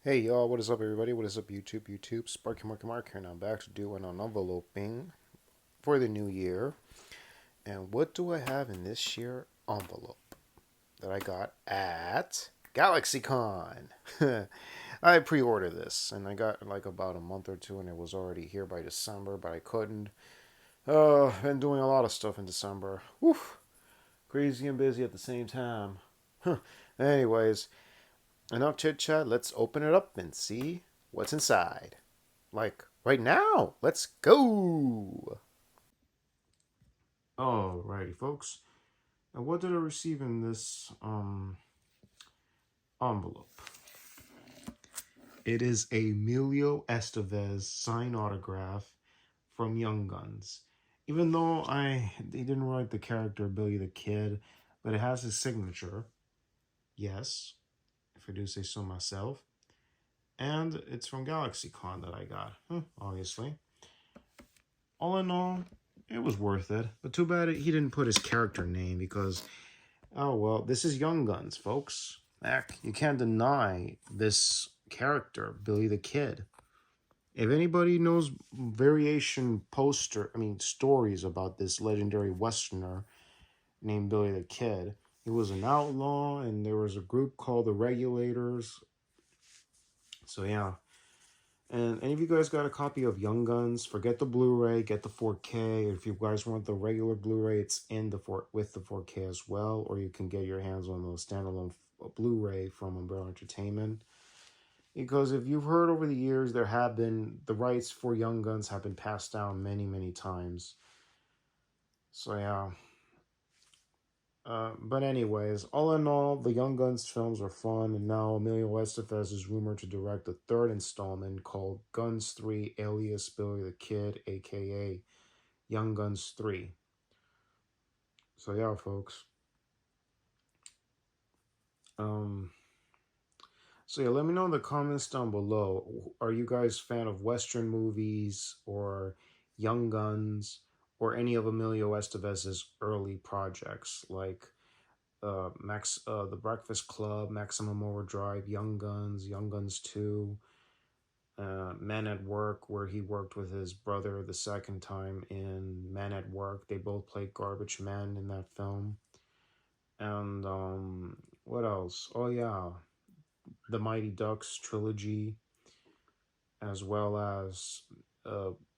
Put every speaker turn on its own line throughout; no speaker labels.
Hey y'all, what is up everybody? What is up YouTube? Sparky Marky Mark here and I'm back to doing an enveloping for the new year. And what do I have in this year envelope that I got at GalaxyCon? I pre-ordered this and I got like about a month or two and it was already here by December, but I couldn't. Been doing a lot of stuff in December. Whew, crazy and busy at the same time. Anyways, enough chit chat. Let's open it up and see what's inside. Like right now. Let's go. Alrighty, folks. And what did I receive in this envelope? It is a Emilio Estevez signed autograph from Young Guns. Even though they didn't write the character Billy the Kid, but it has his signature. Yes, if I do say so myself. And it's from GalaxyCon that I got, obviously. All in all, it was worth it. But too bad he didn't put his character name because, oh well, this is Young Guns, folks. Heck, you can't deny this character, Billy the Kid. If anybody knows stories about this legendary Westerner named Billy the Kid, he was an outlaw and there was a group called the Regulators. So yeah, and any of you guys got a copy of Young Guns, forget the Blu-ray, get the 4K. If you guys want the regular Blu-ray, it's in with the 4K as well, or you can get your hands on the standalone Blu-ray from Umbrella Entertainment. Because if you've heard over the years, the rights for Young Guns have been passed down many, many times. So yeah. But anyways, all in all, the Young Guns films are fun, and now Emilio Estevez is rumored to direct the third installment called Guns 3 Alias Billy the Kid, aka Young Guns 3. So yeah, folks. Um, so yeah, let me know in the comments down below. Are you guys fan of Western movies or Young Guns or any of Emilio Estevez's early projects like The Breakfast Club, Maximum Overdrive, Young Guns 2, Men at Work, where he worked with his brother the second time in Men at Work. They both played garbage men in that film. And what else? Oh yeah, the Mighty Ducks trilogy, as well as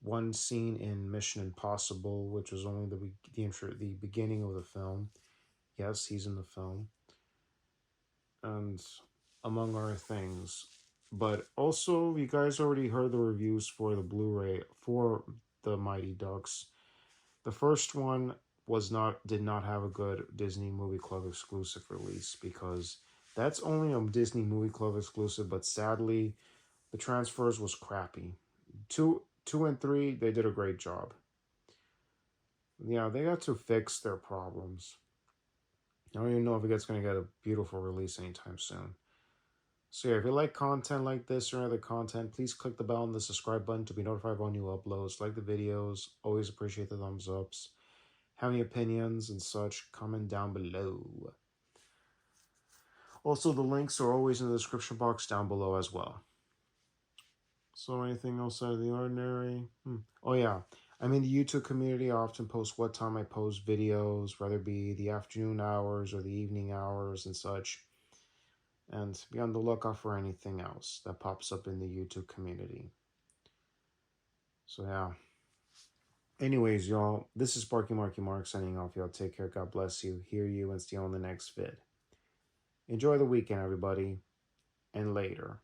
one scene in Mission Impossible, which was only the beginning of the film. Yes, he's in the film. And among other things. But also, you guys already heard the reviews for the Blu-ray for the Mighty Ducks. The first one did not have a good Disney Movie Club exclusive release because that's only a Disney Movie Club exclusive. But sadly, the transfers was crappy. Two and three, they did a great job. Yeah, they got to fix their problems. I don't even know if it's going to get a beautiful release anytime soon. So yeah, if you like content like this or other content, please click the bell and the subscribe button to be notified of all new uploads. Like the videos, always appreciate the thumbs ups. Have any opinions and such, comment down below. Also, the links are always in the description box down below as well. So anything else out of the ordinary? Oh yeah, I'm in the YouTube community. I often post what time I post videos, whether it be the afternoon hours or the evening hours and such. And be on the lookout for anything else that pops up in the YouTube community. So yeah. Anyways, y'all, this is Sparky Marky Mark signing off. Y'all take care. God bless you. Hear you and see you on the next vid. Enjoy the weekend, everybody, and later.